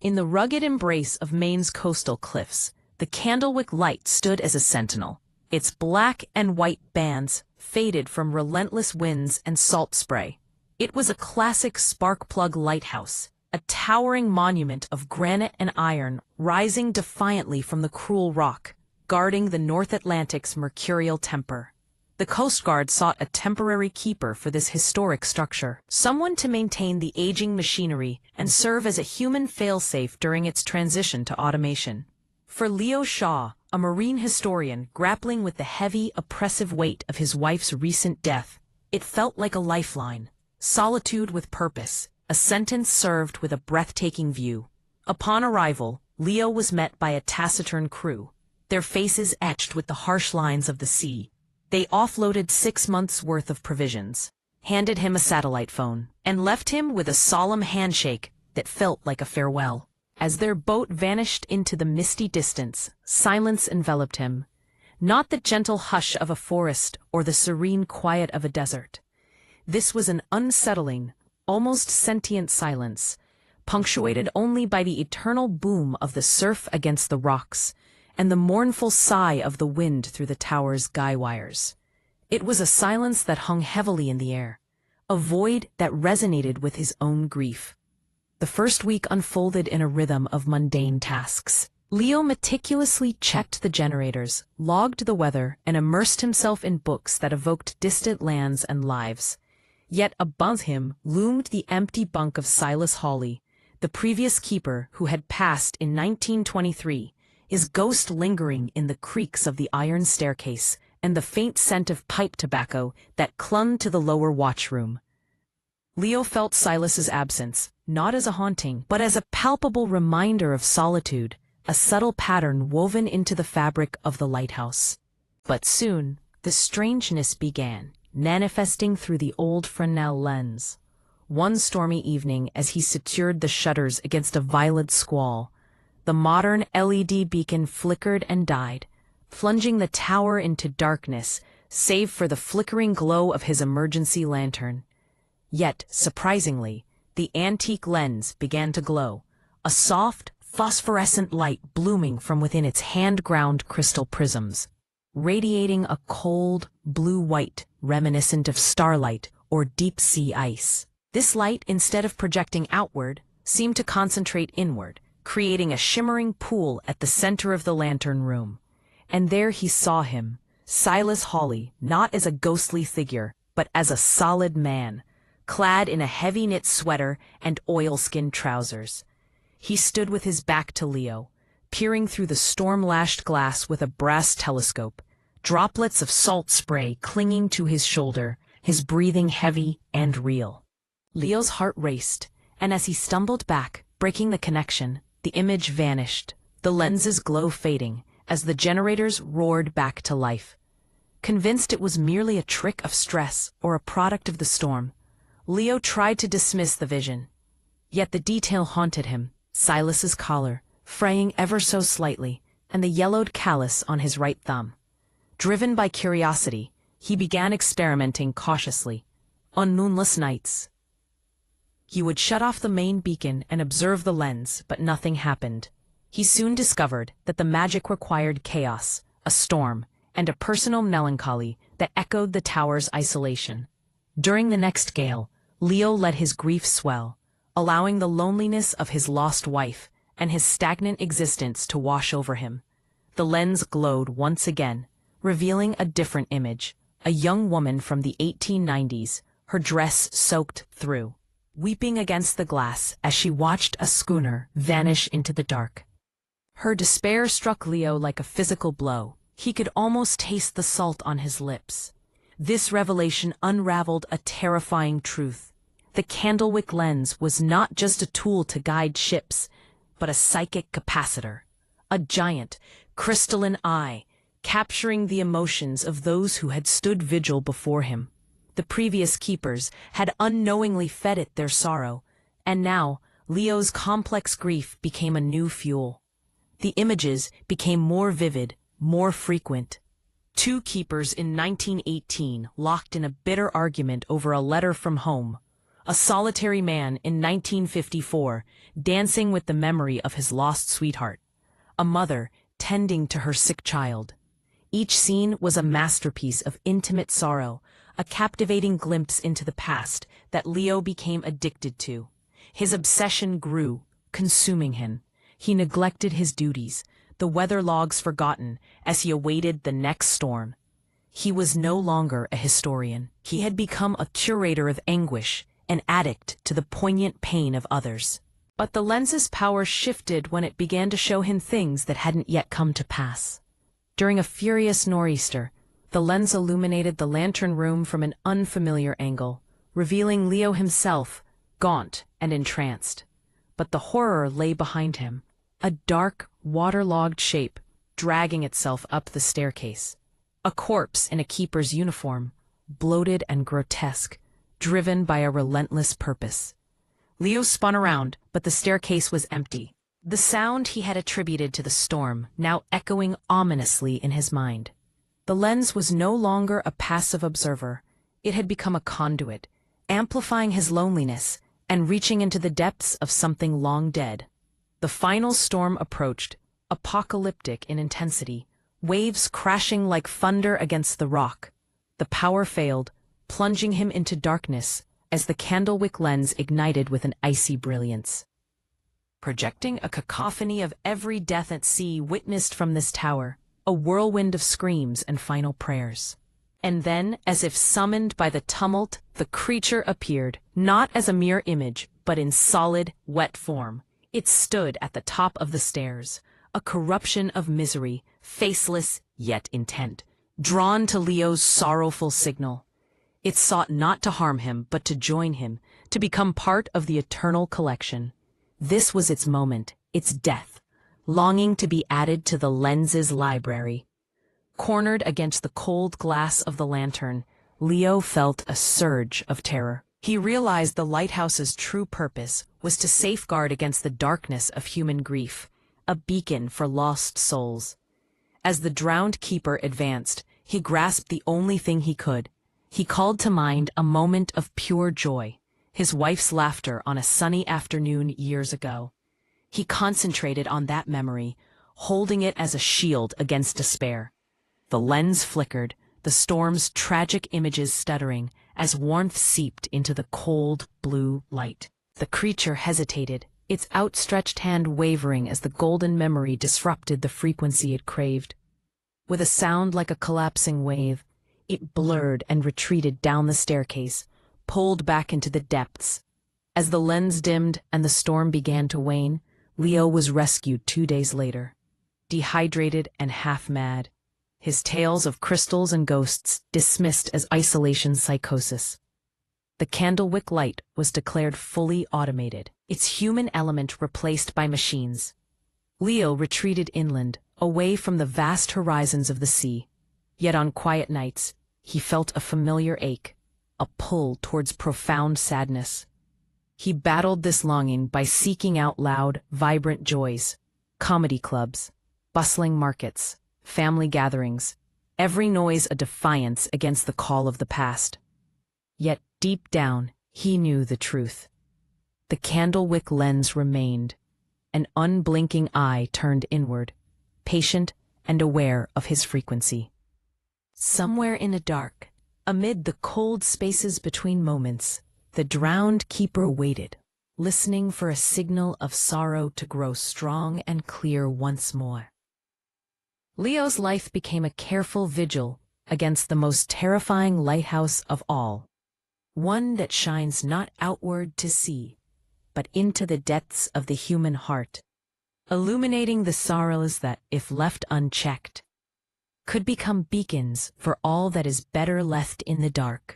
In the rugged embrace of Maine's coastal cliffs, the Candlewick light stood as a sentinel, its black and white bands faded from relentless winds and salt spray. It was a classic spark-plug lighthouse, a towering monument of granite and iron rising defiantly from the cruel rock, guarding the North Atlantic's mercurial temper. The Coast Guard sought a temporary keeper for this historic structure, someone to maintain the aging machinery and serve as a human failsafe during its transition to automation. For Leo Shaw, a marine historian grappling with the heavy, oppressive weight of his wife's recent death, it felt like a lifeline. Solitude with purpose, a sentence served with a breathtaking view. Upon arrival, Leo was met by a taciturn crew, their faces etched with the harsh lines of the sea. They offloaded 6 months' worth of provisions, handed him a satellite phone, and left him with a solemn handshake that felt like a farewell. As their boat vanished into the misty distance, silence enveloped him. Not the gentle hush of a forest or the serene quiet of a desert. This was an unsettling, almost sentient silence, punctuated only by the eternal boom of the surf against the rocks and the mournful sigh of the wind through the tower's guy wires. It was a silence that hung heavily in the air, a void that resonated with his own grief. The first week unfolded in a rhythm of mundane tasks. Leo meticulously checked the generators, logged the weather, and immersed himself in books that evoked distant lands and lives. Yet above him loomed the empty bunk of Silas Hawley, the previous keeper who had passed in 1923, his ghost lingering in the creaks of the iron staircase and the faint scent of pipe tobacco that clung to the lower watchroom. Leo felt Silas's absence, not as a haunting, but as a palpable reminder of solitude, a subtle pattern woven into the fabric of the lighthouse. But soon, the strangeness began, manifesting through the old Fresnel lens. One stormy evening, as he secured the shutters against a violent squall, the modern LED beacon flickered and died, plunging the tower into darkness, save for the flickering glow of his emergency lantern. Yet, surprisingly, the antique lens began to glow, a soft, phosphorescent light blooming from within its hand-ground crystal prisms, radiating a cold, blue-white reminiscent of starlight or deep-sea ice. This light, instead of projecting outward, seemed to concentrate inward, creating a shimmering pool at the center of the lantern room. And there he saw him, Silas Hawley, not as a ghostly figure, but as a solid man, clad in a heavy-knit sweater and oilskin trousers. He stood with his back to Leo, peering through the storm-lashed glass with a brass telescope, droplets of salt spray clinging to his shoulder, his breathing heavy and real. Leo's heart raced, and as he stumbled back, breaking the connection, the image vanished, the lens's glow fading, as the generators roared back to life. Convinced it was merely a trick of stress or a product of the storm, Leo tried to dismiss the vision. Yet the detail haunted him, Silas's collar, fraying ever so slightly, and the yellowed callus on his right thumb. Driven by curiosity, he began experimenting cautiously. On moonless nights, he would shut off the main beacon and observe the lens, but nothing happened. He soon discovered that the magic required chaos, a storm, and a personal melancholy that echoed the tower's isolation. During the next gale, Leo let his grief swell, allowing the loneliness of his lost wife and his stagnant existence to wash over him. The lens glowed once again, revealing a different image, a young woman from the 1890s, her dress soaked through, weeping against the glass as she watched a schooner vanish into the dark. Her despair struck Leo like a physical blow. He could almost taste the salt on his lips. This revelation unraveled a terrifying truth. The Candlewick lens was not just a tool to guide ships, but a psychic capacitor, a giant, crystalline eye, capturing the emotions of those who had stood vigil before him. The previous keepers had unknowingly fed it their sorrow, and now Leo's complex grief became a new fuel. The images became more vivid, more frequent. Two keepers in 1918 locked in a bitter argument over a letter from home, a solitary man in 1954, dancing with the memory of his lost sweetheart, a mother tending to her sick child. Each scene was a masterpiece of intimate sorrow, a captivating glimpse into the past that Leo became addicted to. His obsession grew, consuming him. He neglected his duties, the weather logs forgotten, as he awaited the next storm. He was no longer a historian. He had become a curator of anguish, an addict to the poignant pain of others. But the lens's power shifted when it began to show him things that hadn't yet come to pass. During a furious nor'easter, the lens illuminated the lantern room from an unfamiliar angle, revealing Leo himself, gaunt and entranced. But the horror lay behind him, a dark, waterlogged shape dragging itself up the staircase. A corpse in a keeper's uniform, bloated and grotesque, driven by a relentless purpose. Leo spun around, but the staircase was empty. The sound he had attributed to the storm now echoing ominously in his mind. The lens was no longer a passive observer. It had become a conduit, amplifying his loneliness and reaching into the depths of something long dead. The final storm approached, apocalyptic in intensity, waves crashing like thunder against the rock. The power failed, plunging him into darkness as the Candlewick lens ignited with an icy brilliance. Projecting a cacophony of every death at sea witnessed from this tower, a whirlwind of screams and final prayers. And then, as if summoned by the tumult, the creature appeared, not as a mere image, but in solid, wet form. It stood at the top of the stairs, a corruption of misery, faceless yet intent, drawn to Leo's sorrowful signal. It sought not to harm him, but to join him, to become part of the eternal collection. This was its moment, its death, longing to be added to the lens's library. Cornered against the cold glass of the lantern, Leo felt a surge of terror. He realized the lighthouse's true purpose was to safeguard against the darkness of human grief, a beacon for lost souls. As the drowned keeper advanced, he grasped the only thing he could. He called to mind a moment of pure joy, his wife's laughter on a sunny afternoon years ago. He concentrated on that memory, holding it as a shield against despair. The lens flickered, the storm's tragic images stuttering, as warmth seeped into the cold, blue light. The creature hesitated, its outstretched hand wavering as the golden memory disrupted the frequency it craved. With a sound like a collapsing wave, it blurred and retreated down the staircase, pulled back into the depths. As the lens dimmed and the storm began to wane, Leo was rescued 2 days later, dehydrated and half-mad, his tales of crystals and ghosts dismissed as isolation psychosis. The Candlewick light was declared fully automated, its human element replaced by machines. Leo retreated inland, away from the vast horizons of the sea. Yet on quiet nights, he felt a familiar ache, a pull towards profound sadness. He battled this longing by seeking out loud, vibrant joys, comedy clubs, bustling markets, family gatherings, every noise a defiance against the call of the past. Yet deep down, he knew the truth. The Candlewick lens remained, an unblinking eye turned inward, patient and aware of his frequency. Somewhere in the dark, amid the cold spaces between moments, the drowned keeper waited, listening for a signal of sorrow to grow strong and clear once more. Leo's life became a careful vigil against the most terrifying lighthouse of all, one that shines not outward to sea, but into the depths of the human heart, illuminating the sorrows that, if left unchecked, could become beacons for all that is better left in the dark.